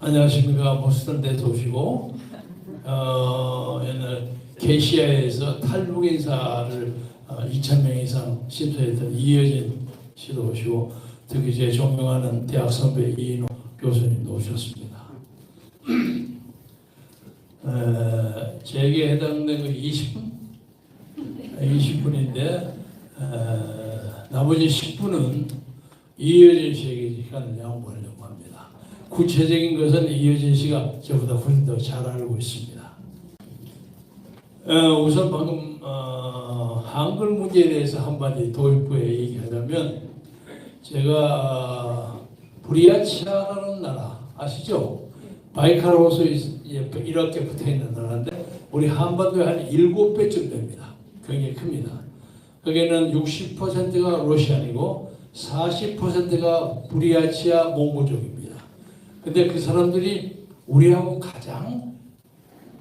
안녕하십니까. 보스턴에서 오시고 옛날 계시아에서 탈북 인사를 2,000명 이상 심사했던 이여진 씨도 오시고, 특히 제 존경하는 대학 선배 이인호 교수님도 오셨습니다. 제게 해당된 거 20분? 20분인데 나머지 10분은 이여진 씨에게 시간을 양보하려고 합니다. 구체적인 것은 이여진 씨가 저보다 훨씬 더 잘 알고 있습니다. 우선 방금 한글 문제에 대해서 한마디 도입부에 얘기하자면, 제가 브리아치아라는 나라 아시죠? 바이칼호수 이렇게 붙어있는 나라인데 우리 한반도에 한 7배쯤 됩니다. 굉장히 큽니다. 거기는 60%가 러시안이고 40%가 브리아치아 몽고족입니다. 근데 그 사람들이 우리하고 가장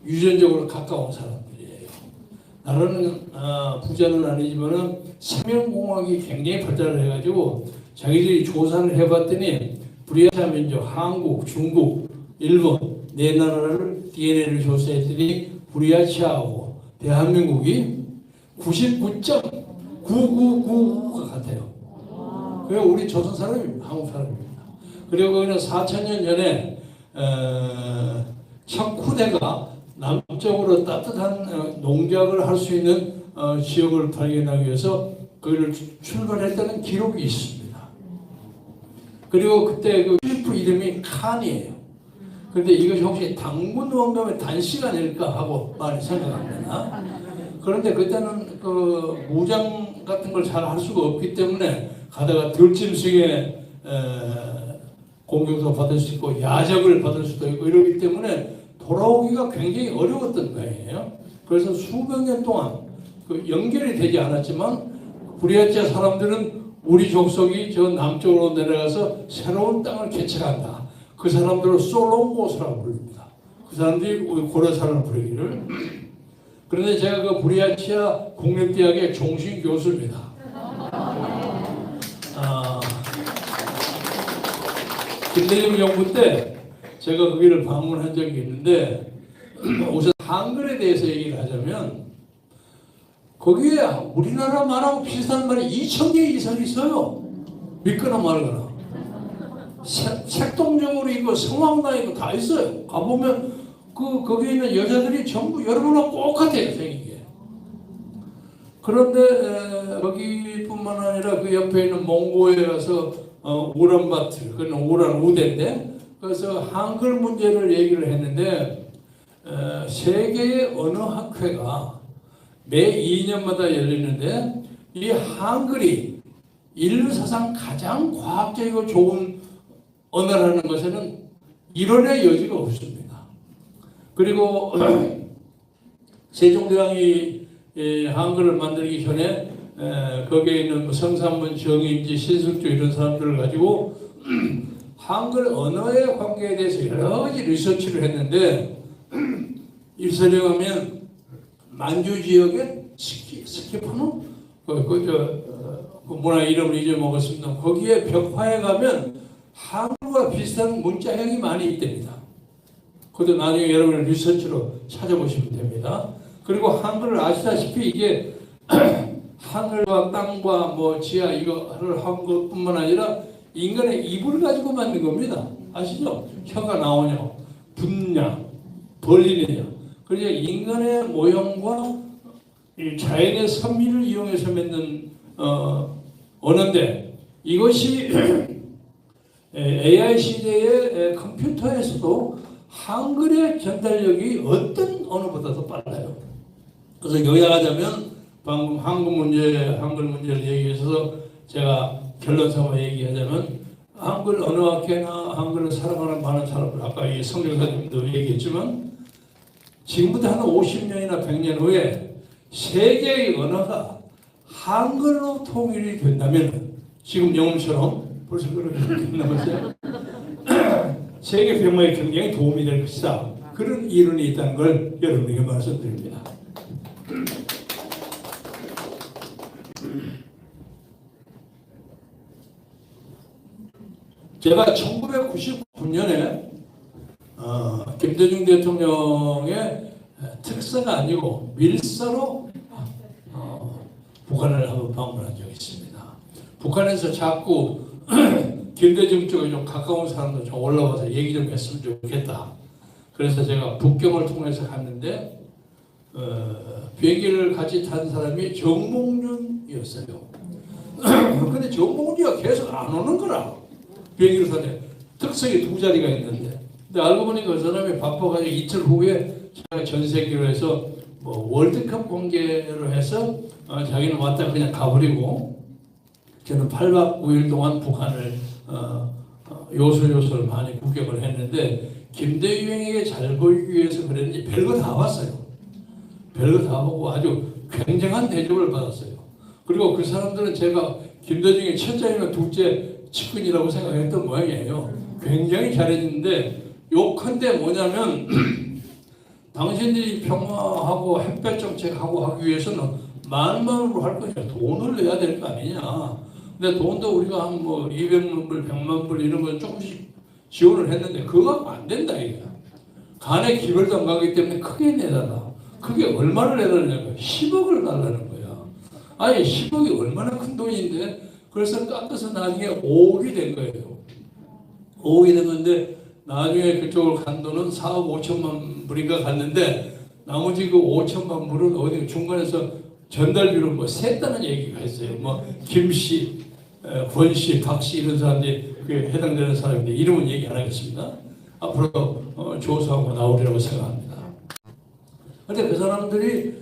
유전적으로 가까운 사람들이에요. 나라는 부자는 아니지만은 사명공학이 굉장히 발달을 해가지고 자기들이 조사를 해봤더니 브리아치아 민족, 한국, 중국, 일본 네 나라를 DNA를 조사했더니 브리아치아하고 대한민국이 99.9999가 같아요. 그게 우리 조선 사람입니다. 한국 사람입니다. 그리고 거기는 4,000년 전에 척후대가 남쪽으로 따뜻한 농작을 할 수 있는 지역을 발견하기 위해서 거기를 출발했다는 기록이 있습니다. 그리고 그때 그 필프 이름이 칸이에요. 그런데 이것이 혹시 당군 원감의 단씨가 아닐까 하고 많이 생각합니다. 그런데 그때는 그 무장 같은 걸 잘 할 수가 없기 때문에 가다가 들짐승에 공격도 받을 수 있고 야적을 받을 수도 있고 이러기 때문에 돌아오기가 굉장히 어려웠던 거예요. 그래서 수백 년 동안 그 연결이 되지 않았지만 브리아치아 사람들은 우리 족속이 저 남쪽으로 내려가서 새로운 땅을 개척한다. 그 사람들을 솔롱고스라고 부릅니다. 그 사람들이 고려사를 부르기를. 그런데 제가 그 브리아치아 국립대학의 종신 교수입니다. 김대중 정부 때 제가 거기를 방문한 적이 있는데, 우선 한글에 대해서 얘기를 하자면 거기에 우리나라 말하고 비슷한 말이 2,000개 이상 있어요. 믿거나 말거나. 색동적으로 있고 성황당 있고 다 있어요. 가보면 거기에 있는 여자들이 전부 여러분하고 똑같아요, 생긴 게. 그런데 거기뿐만 아니라 그 옆에 있는 몽고에 가서 우란바트, 그건 우란 우대인데, 그래서 한글 문제를 얘기를 했는데 세계의 어느 학회가 매 2년마다 열리는데 이 한글이 인류 사상 가장 과학적이고 좋은 언어라는 것에는 이론의 여지가 없습니다. 그리고 세종대왕이 한글을 만들기 전에 거기에 있는 성삼문, 정인지, 신숙주 이런 사람들을 가지고 한글 언어의 관계에 대해서 여러 가지 리서치를 했는데, 일설에 가면 만주 지역의 스키포노? 그 문화 이름을 잊어먹었습니다. 거기에 벽화에 가면 한글과 비슷한 문자형이 많이 있답니다. 그것도 나중에 여러분의 리서치로 찾아보시면 됩니다. 그리고 한글을 아시다시피 이게 하늘과 땅과 뭐 지하 이거를 한 것뿐만 아니라 인간의 입을 가지고 만든 겁니다. 아시죠? 혀가 나오냐, 붓냐, 벌리느냐. 그래서 인간의 모형과 자연의 선미를 이용해서 만든 언어인데, 이것이 AI 시대의 컴퓨터에서도 한글의 전달력이 어떤 언어보다도 빨라요. 그래서 요약하자면 방금 한글 문제를 얘기해서 제가 결론 삼아 얘기하자면, 한글 언어학회나 한글을 사랑하는 많은 사람들, 아까 이 성경사님도 얘기했지만 지금부터 한 50년이나 100년 후에 세계의 언어가 한글로 통일이 된다면, 지금 영어처럼 벌써 그렇게 남았어요. 세계 평화에 굉장히 도움이 될 것이다. 그런 이론이 있다는 걸 여러분에게 말씀드립니다. 제가 1999년에 김대중 대통령의 특사가 아니고 밀사로 북한을 한번 방문한 적이 있습니다. 북한에서 자꾸 김대중 쪽에 좀 가까운 사람도 좀 올라와서 얘기 좀 했으면 좋겠다. 그래서 제가 북경을 통해서 갔는데 비행기를 같이 탄 사람이 정몽준이었어요. 근데 정몽준이가 계속 안 오는 거라. 비행기를 타는데 특성이 두 자리가 있는데, 근데 알고 보니까 그 사람이 바빠가지고 이틀 후에 제가 전 세계로 해서 뭐 월드컵 공개로 해서 자기는 왔다 그냥 가버리고, 저는 8박 9일 동안 북한을 요소요소를 많이 구경을 했는데, 김대중에게 잘 보이기 위해서 그랬는지 별거 다 봤어요. 별거 다 보고 아주 굉장한 대접을 받았어요. 그리고 그 사람들은 제가 김대중의 첫째이나 둘째 측근이라고 생각했던 모양이에요. 굉장히 잘해주는데, 욕한데 뭐냐면 당신들이 평화하고 햇볕 정책하고 하기 위해서는 만만으로 할 거냐, 돈을 내야 될 거 아니냐. 근데 돈도 우리가 한 뭐 200만 불, 100만 불 이런 거 조금씩 지원을 했는데 그거 안 된다 이거야. 간에 기별도 안 가기 때문에 크게 내달라. 그게 얼마를 내달라는 거야? 10억을 달라는 거야. 아니 10억이 얼마나 큰 돈인데. 그래서 깎아서 나중에 5억이 된 거예요. 5억이 된 건데 나중에 그쪽을 간 돈은 4억 5천만 불인가 갔는데, 나머지 그 5천만 불은 어디 중간에서 전달비로 뭐 셌다는 얘기가 있어요. 뭐 김씨, 권씨, 박씨 이런 사람들이 그게 해당되는 사람인데 이름은 얘기 안 하겠습니다. 앞으로 조사하고 나오리라고 생각합니다. 그런데 그 사람들이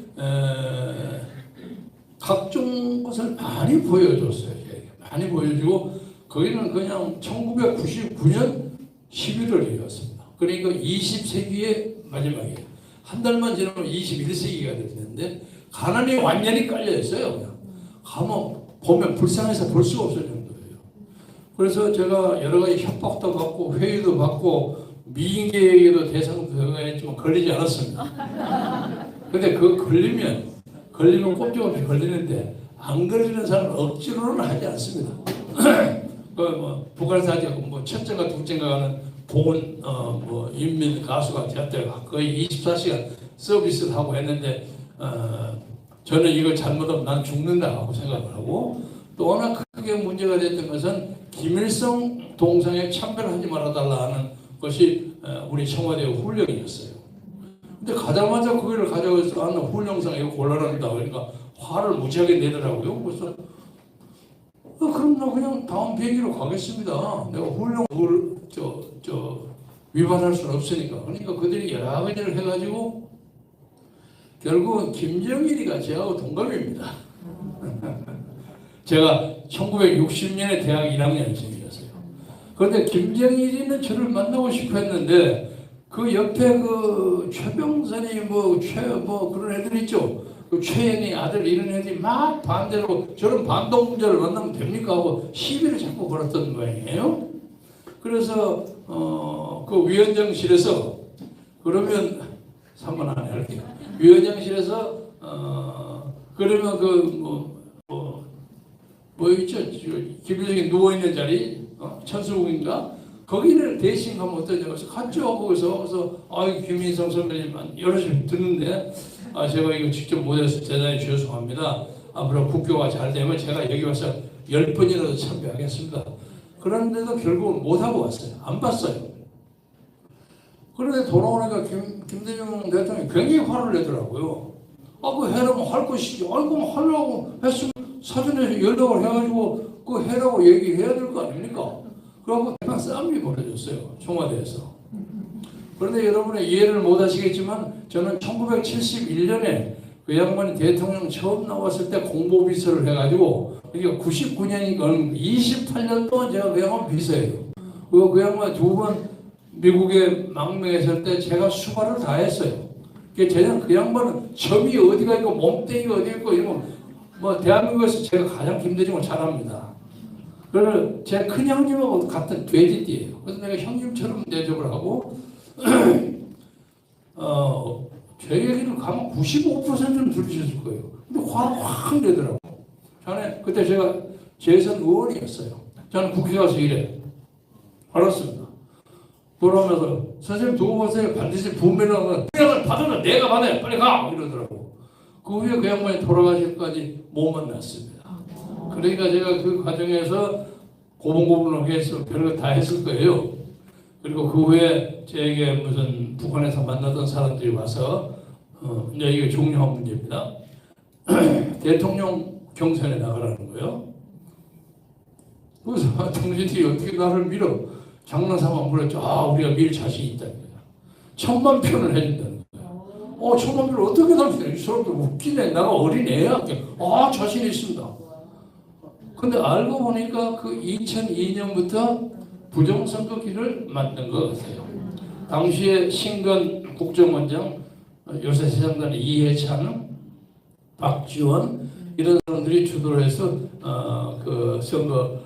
각종 것을 많이 보여줬어요. 많이 보여주고, 거기는 그냥 1999년 11월이었습니다. 그러니까 20세기의 마지막이에요. 한 달만 지나면 21세기가 됐는데 가난이 완전히 깔려 있어요. 그냥 가면 보면 불쌍해서 볼 수가 없을 정도예요. 그래서 제가 여러 가지 협박도 받고 회의도 받고 미인계에게도 대상도 했지만 걸리지 않았습니다. 근데 그 걸리면 꼼짝없이 걸리는데 안 걸리는 사람은 억지로는 하지 않습니다. 뭐 북한에서 하지 않고 뭐 첫째가 둘째가 하는 보건 뭐 인민 가수가 되었대요. 거의 24시간 서비스를 하고 했는데 저는 이걸 잘못하면 난 죽는다고 생각을 하고, 또 하나 크게 문제가 됐던 것은 김일성 동상에 참배하지 말아달라 하는 것이 우리 청와대 훈령이었어요. 근데 가자마자 그걸 가져가서 하는 훈령상 이거 곤란합니다. 그러니까 화를 무지하게 내더라고요. 그래서 그럼 나 그냥 다음 비행기로 가겠습니다. 내가 훈령을 위반할 수는 없으니까. 그러니까 그들이 여러 가지를 해가지고 결국은 김정일이가 저하고 동갑입니다. 제가 1960년에 대학 1학년생이었어요. 그런데 김정일이는 저를 만나고 싶어 했는데 그 옆에 그 최병선이 뭐 그런 애들 있죠. 그 최현희 아들 이런 애들이 막 반대로 저런 반동문자를 만나면 됩니까 하고 시비를 자꾸 걸었던 모양이에요. 그래서 그 위원장실에서 그러면 3분 안에 할게요. 위원장실에서 그러면 뭐 있죠? 김일성이 누워 있는 자리 천수국인가? 거기를 대신 가면 어떠냐고 해서 갔죠. 거기서 김인성 선배님 여럿이 듣는데 제가 이거 직접 못해서 대단히 죄송합니다. 앞으로 국교가 잘 되면 제가 여기 와서 10번이라도 참배하겠습니다. 그런데도 결국은 못하고 왔어요. 안 봤어요. 그런데 돌아오니까 김대중 대통령이 굉장히 화를 내더라고요. 그 해라고 할 것이지. 그럼 하려고 했으면 사전에 연락을 해가지고 그 해라고 얘기해야 될 거 아닙니까? 그래갖고 대판 싸움이 벌어졌어요. 청와대에서. 그런데 여러분은 이해를 못 하시겠지만 저는 1971년에 그 양반이 대통령 처음 나왔을 때 공보비서를 해가지고 그러니까 99년이니까 28년 동안 제가 그 양반 비서예요. 그리고 그 양반 두 번 미국에 망명했을 때 제가 수발을 다 했어요. 그 양반은 점이 어디가 있고 몸뚱이가 어디 있고 이런 뭐 대한민국에서 제가 가장 김대중을 잘합니다. 그래서 제 큰 형님하고 같은 돼지띠예요. 그래서 내가 형님처럼 대접을 하고 제 얘기를 가면 95%는 들으셨을 거예요. 근데 화가 확 내더라고. 자네 그때 제가 재선 의원이었어요. 저는 국회 가서 일해. 알았습니다. 돌아오면서 선생님 두고 보세요. 반드시 분명을 받으면 내가 받아요. 빨리 가! 이러더라고. 그 후에 그 양반이 돌아가시기까지 못 만났습니다. 그러니까 제가 그 과정에서 고분고분하게 해서 별거 다 했을 거예요. 그리고 그 후에 저에게 무슨 북한에서 만나던 사람들이 와서 이제 이게 중요한 문제입니다. 대통령 경선에 나가라는 거예요. 그래서 당신이 어떻게 나를 밀어? 장난삼아 물었죠. 우리가 밀 자신이 있다는 거야. 1000만 표를 해준다는 거야. 1000만 표를 어떻게 당신이? 이 사람들 웃기네. 내가 어린애야. 자신 있습니다. 근데 알고 보니까 그 2002년부터 부정선거기를 만든 것 같아요. 당시에 신건 국정원장, 요새 세상단의 이해찬, 박지원 이런 사람들이 주도를 해서 그 선거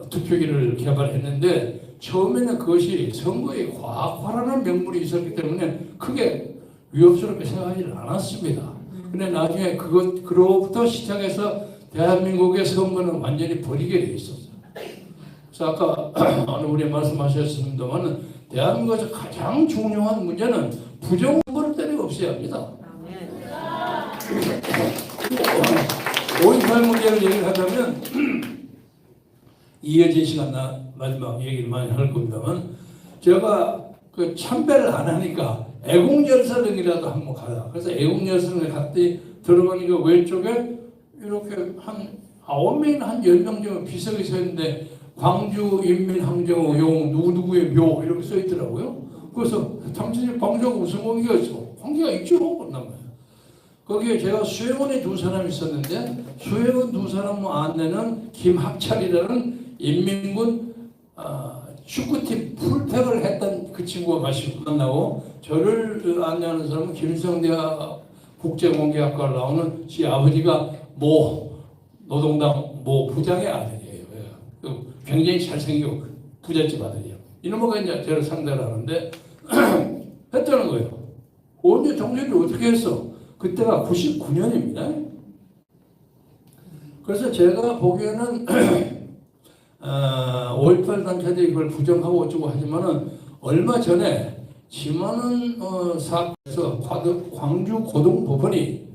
투표기를 개발했는데 처음에는 그것이 선거에 과학화라는 명분이 있었기 때문에 크게 위협스럽게 생각하지는 않았습니다. 근데 나중에 그로부터 시작해서 대한민국의 선거는 완전히 버리게 돼 있었어요. 그래서 아까 어느 분이 말씀하셨습니다만 대한민국에서 가장 중요한 문제는 부정선거를 때리고 없애야 합니다. 5.18 문제를 얘기를 하자면 이어진 시간 마지막 얘기를 많이 할 겁니다만 제가 그 참배를 안 하니까 애국열사령이라도 한번 가라. 그래서 애국열사령에 갔더니 들어가니까 왼쪽에 이렇게 한 9명이나 한 10명 정도 비석이 서 있는데 광주 인민항쟁의 용 누구누구의 묘 이렇게 써 있더라고요. 그래서 당신이 광주가 무슨 관계가 있어? 관계가 있죠. 거기에 제가 수행원이 2사람 있었는데 수행원 2사람 안내는 김학철이라는 인민군 축구팀 풀팩을 했던 그 친구가 만나고 저를 안내하는 사람은 김성대학 국제공개학과를 나오는 지 아버지가 노동당 부장의 아들이에요. 굉장히 잘생기고 부잣집 아들이에요. 이놈가 이제 저를 상대를 하는데 했다는 거예요. 언제 정신이 어떻게 했어? 그때가 99년입니다. 그래서 제가 보기에는 5.18 단체들이 이걸 부정하고 어쩌고 하지만은 얼마 전에 지만은 사건에서 광주 고등법원이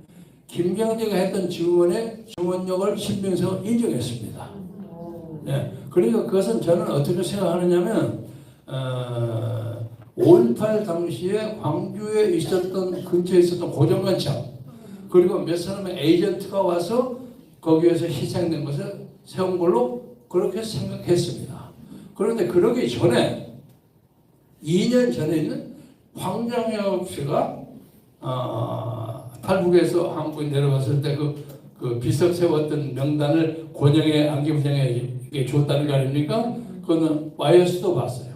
김경재가 했던 증언력을 신빙성을 인정했습니다. 네, 그러니까 그것은 저는 어떻게 생각하느냐면 5.18 당시에 광주에 있었던 근처에 있었던 고정관청 그리고 몇 사람의 에이전트가 와서 거기에서 희생된 것을 세운 걸로 그렇게 생각했습니다. 그런데 그러기 전에 2년 전에는 황정혁 씨가 탈북에서 한국에 내려갔을 때 그 비석 세웠던 명단을 권영의 안기부장에게 줬다는 거 아닙니까? 그거는 YS도 봤어요.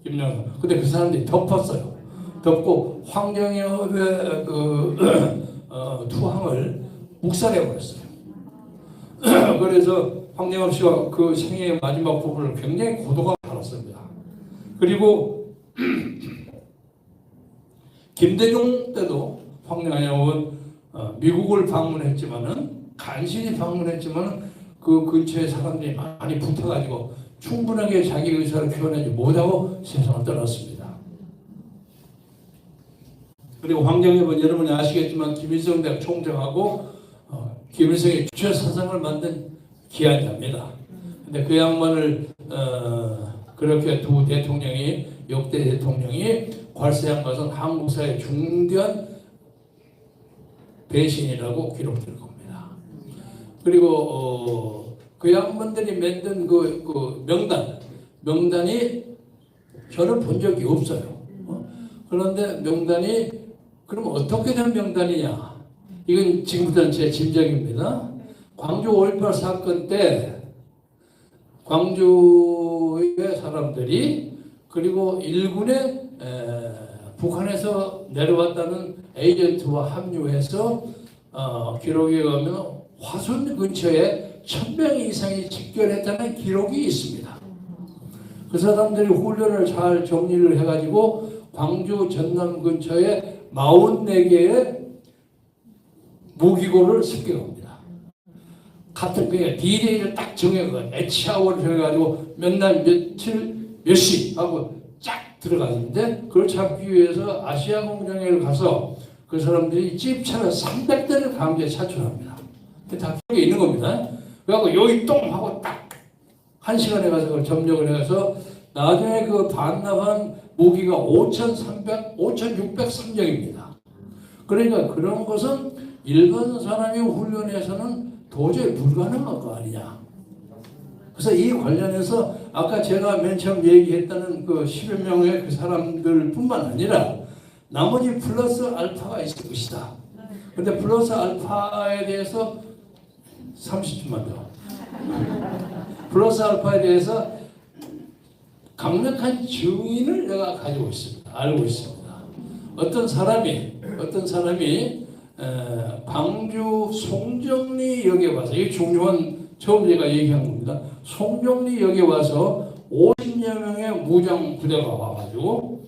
김영삼. 근데 그 사람들이 덮었어요. 덮고 황정혁의 투항을 묵살해버렸어요. 그래서 황정혁 씨가 그 생애의 마지막 부분을 굉장히 고독하게 살았습니다. 그리고 김대중 때도 황정혁은 미국을 방문했지만은 간신히 방문했지만은 그 근처에 사람들이 많이 붙어가지고 충분하게 자기 의사를 표현하지 못하고 세상을 떠났습니다. 그리고 황정혁은 여러분이 아시겠지만 김일성 대학 총장하고 김일성의 주체 사상을 만든 기한자입니다. 근데 그 양반을 그렇게 두 대통령이 역대 대통령이 괄세한 것은 한국사의 중대한 배신이라고 기록될 겁니다. 그리고 그 양반들이 만든 그 명단이 저는 본 적이 없어요. 그런데 명단이 그럼 어떻게 된 명단이냐? 이건 지금부터는 제 짐작입니다. 광주 5.18 사건 때 광주의 사람들이 그리고 일군의 북한에서 내려왔다는 에이전트와 합류해서 기록에 가면 화순 근처에 1000명 이상이 집결했다는 기록이 있습니다. 그 사람들이 훈련을 잘 정리를 해가지고 광주 전남 근처에 44개의 무기고를 습격합니다. 같은 그게 D-Day를 딱 정해가지고 H아워를 정해가지고 몇 날 며칠 몇 시 하고 쫙 들어갔는데 그걸 잡기 위해서 아시아 공장에 가서 그 사람들이 집차를 300대를 강제에 차출합니다. 다 기록에 있는 겁니다. 그래갖고 여기 똥 하고 딱 1시간에 가서 그걸 점령을 해서 나중에 그 반납한 무기가 5,603정입니다. 그러니까 그런 것은 일본 사람이 훈련해서는 도저히 불가능한 거 아니냐. 그래서 이 관련해서 아까 제가 맨 처음 얘기했다는 그 10여 명의 그 사람들 뿐만 아니라 나머지 플러스 알파가 있을 것이다. 근데 플러스 알파에 대해서 30초만 더. 플러스 알파에 대해서 강력한 증인을 내가 가지고 있습니다. 알고 있습니다. 어떤 사람이 광주 송정리역에 와서, 이게 중요한, 처음 제가 얘기한 겁니다. 송정리역에 와서 50여 명의 무장 부대가 와가지고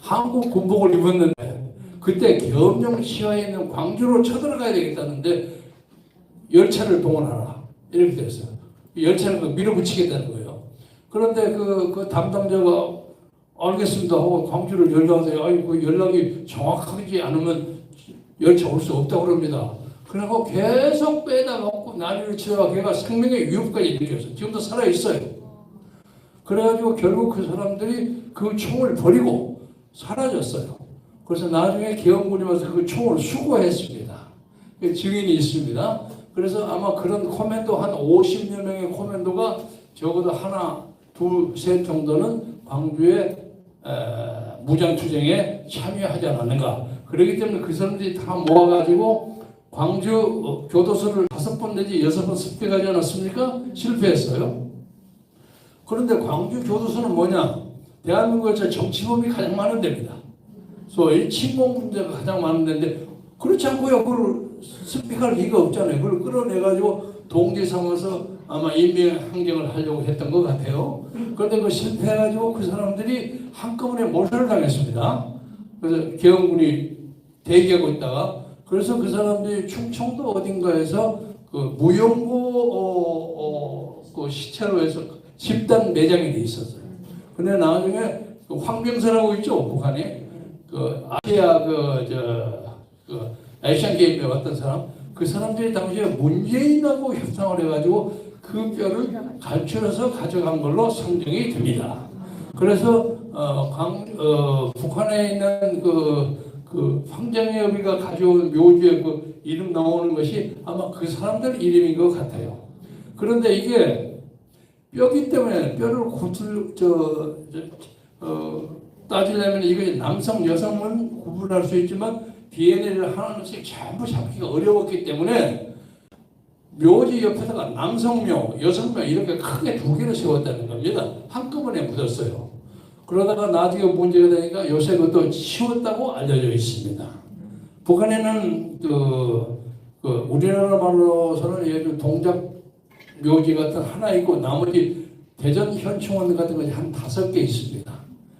한국 군복을 입었는데 그때 계엄령 시야에 있는 광주로 쳐들어가야 되겠다는데 열차를 동원하라 이렇게 됐어요. 열차를 밀어붙이겠다는 거예요. 그런데 그 담당자가 알겠습니다 하고 광주를 연락하세요. 아니 그 연락이 정확하지 않으면 열차 올 수 없다고 그럽니다. 그래서 계속 빼다 먹고 난리를 치다가 걔가 생명의 위협까지 느꼈어요. 지금도 살아있어요. 그래가지고 결국 그 사람들이 그 총을 버리고 사라졌어요. 그래서 나중에 계엄군이 와서 그 총을 수거했습니다. 증인이 있습니다. 그래서 아마 그런 코멘도 한 50여 명의 코멘도가 적어도 하나, 둘, 셋 정도는 광주의 무장투쟁에 참여하지 않았는가. 그렇기 때문에 그 사람들이 다 모아가지고 광주 교도소를 5번 내지 6번 습격하지 않았습니까? 실패했어요. 그런데 광주 교도소는 뭐냐? 대한민국에서 정치범이 가장 많은 데입니다. 소위 친공 문제가 가장 많은 데인데 그렇지 않고요. 그걸 습격할 리가 없잖아요. 그걸 끌어내가지고 동지 삼아서 아마 인명항쟁을 하려고 했던 것 같아요. 그런데 그 실패해가지고 그 사람들이 한꺼번에 몰살을 당했습니다. 그래서 계엄군이 대기하고 있다가 그래서 그 사람들이 충청도 어딘가에서 그 무용고 그 시체로 해서 집단 매장이 돼 있었어요. 근데 나중에 그 황병서라고 있죠, 북한에 그 아시아 그 아시안 게임에 왔던 사람, 그 사람들이 당시에 문재인하고 협상을 해가지고 그 뼈를 갈출해서 가져간 걸로 상정이 됩니다. 그래서 북한에 있는 그 황정엽이가 가져온 묘지에 그 이름 나오는 것이 아마 그 사람들 이름인 것 같아요. 그런데 이게 뼈기 때문에 뼈를 따지려면 이게 남성, 여성은 구분할 수 있지만 DNA를 하나씩 전부 잡기가 어려웠기 때문에 묘지 옆에다가 남성묘, 여성묘 이렇게 크게 2개를 세웠다는 겁니다. 한꺼번에 묻었어요. 그러다가 나중에 문제가 되니까 요새 그것도 치웠다고 알려져 있습니다. 북한에는 우리나라 말로서는 예를 동작 묘지 같은 하나 있고 나머지 대전 현충원 같은 것이 한 5개 있습니다.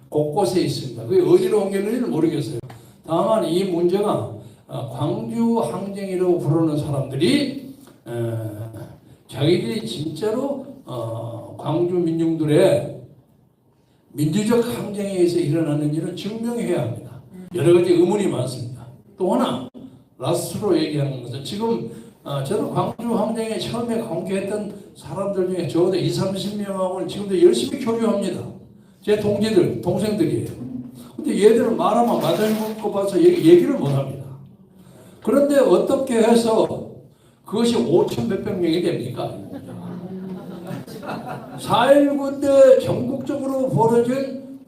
곳곳에 있습니다. 그게 어디로 옮겼는지는 모르겠어요. 다만 이 문제가 광주 항쟁이라고 부르는 사람들이 자기들이 진짜로 광주 민중들의 민주적 항쟁에 의해서 일어났는지는 증명해야 합니다. 여러 가지 의문이 많습니다. 또 하나 라스트로 얘기하는 것은 지금 저도 광주 항쟁에 처음에 관계했던 사람들 중에 적어도 20-30명하고는 지금도 열심히 교류합니다. 제 동지들, 동생들이에요. 근데 얘들은 말하면 맞아주고 봐서 얘기를 못합니다. 그런데 어떻게 해서 그것이 5천 몇백 명이 됩니까? 4.19 때 전국적으로 벌어진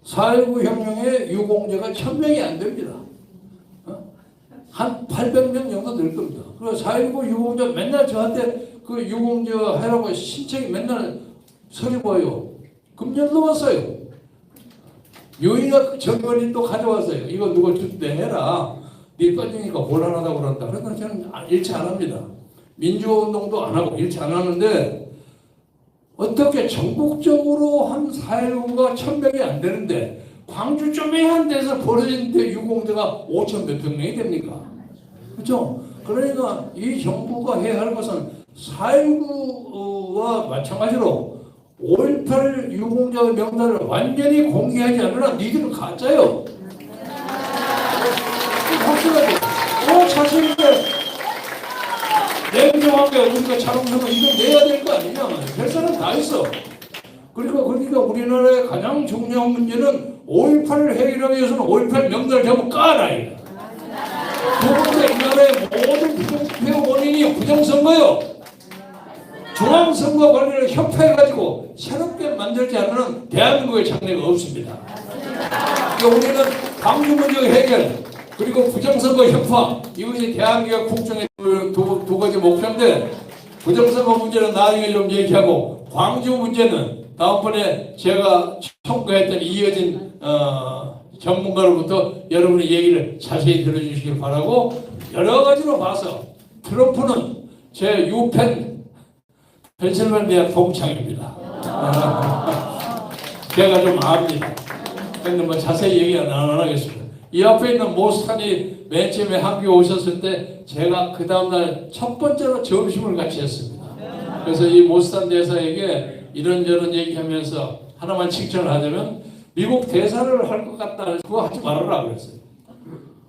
4.19 혁명의 유공자가 1,000명이 안 됩니다. 한 800명 정도 될 겁니다. 그래서 4.19 유공자 맨날 저한테 그 유공자 하라고 신청이 맨날 서류가 와요. 금년도 왔어요. 유인학 정권이 또 가져왔어요. 이거 누가 내라. 네 빠지니까 곤란하다고 그런다. 그래서 저는 일치 안 합니다. 민주운동도 안 하고 일치 안 하는데 어떻게 전국적으로 한 4.19가 1,000명이 안 되는데 광주 쪼매한 데서 벌어진 데 유공자가 5천 몇백 명이 됩니까? 그렇죠? 그러니까 이 정부가 해야 할 것은 4.19와 마찬가지로 5.18 유공자의 명단을 완전히 공개하지 않으면 니들은 가짜요. 확실하게 자신있게 냉정하게 우리가 자동차로 이거 내야 될 거 아니냐. 별사람 다 있어. 그러니까 우리나라의 가장 중요한 문제는 5.18 회의를 위해서는 5.18 명단을 전부 까놔야. 두 번째, 이 나라의 모든 부정투표 원인이 부정선거요. 중앙선거관리를 협회해가지고 새롭게 만들지 않으면 대한민국의 장래가 없습니다. 그러니까 우리는 방주 문제 해결, 그리고 부정선거 협화, 이것이 대한민국 국정의 두 가지 목표인데, 부정선거 문제는 나중에 좀 얘기하고, 광주 문제는 다음번에 제가 청구했던 이어진 전문가로부터 여러분의 얘기를 자세히 들어주시길 바라고, 여러 가지로 봐서 트럼프는 제 유펜 펜실베니아 동창입니다. 제가 좀 압니다. 근데 뭐 자세히 얘기 안 하겠습니다. 이 앞에 있는 모스탄이 맨 처음에 한국에 오셨을 때 제가 그 다음날 첫 번째로 점심을 같이 했습니다. 그래서 이 모스탄 대사에게 이런저런 얘기하면서 하나만 칭찬을 하자면, 미국 대사를 할 것 같다. 그거 하지 말아라 그랬어요.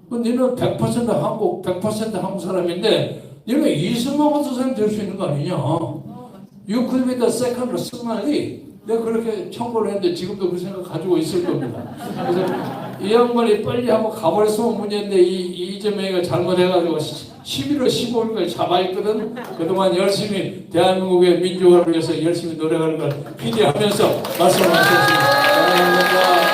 너는 100% 한국, 100% 한국 사람인데 너는 이승만 선생님 될 수 있는 거 아니냐. You could be the second 승만이. 내가 그렇게 청구를 했는데 지금도 그 생각 가지고 있을 겁니다. 그래서 이 양반이 빨리 한번 가버렸으면 문제인데 이재명이가 잘못해가지고 11월 15일까지 잡아있거든. 그동안 열심히 대한민국의 민주화를 위해서 열심히 노력하는 걸 기대하면서 말씀을 마쳤습니다. 감사합니다.